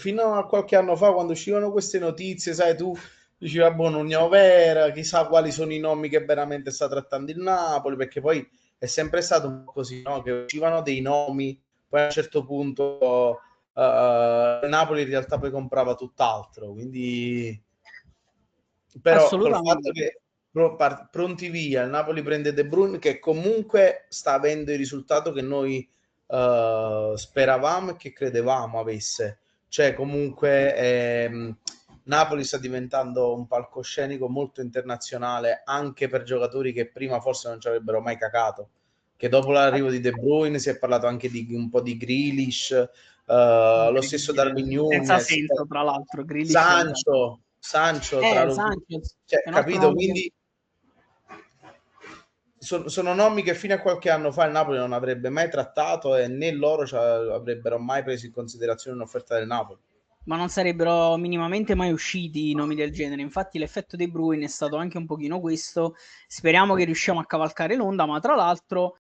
fino a qualche anno fa, quando uscivano queste notizie, sai, tu dici, vabbè, un'Unione vera, chissà quali sono i nomi che veramente sta trattando il Napoli, perché poi è sempre stato un po' così, no? Che uscivano dei nomi, poi a un certo punto Napoli in realtà poi comprava tutt'altro, quindi però col fatto Assolutamente. che pronti via, il Napoli prende De Bruyne che comunque sta avendo il risultato che noi speravamo e che credevamo avesse, cioè comunque Napoli sta diventando un palcoscenico molto internazionale anche per giocatori che prima forse non ci avrebbero mai cacato, che dopo l'arrivo di De Bruyne si è parlato anche di un po' di Grealish, lo stesso Darwin Senza Núñez, senso, tra l'altro, Grealish senza senso. Sancho tra Sanchez cioè, è un altro capito? nome che... Quindi sono nomi che fino a qualche anno fa il Napoli non avrebbe mai trattato e né loro avrebbero mai preso in considerazione un'offerta del Napoli. Ma non sarebbero minimamente mai usciti nomi del genere. Infatti l'effetto De Bruyne è stato anche un pochino questo. Speriamo che riusciamo a cavalcare l'onda, ma tra l'altro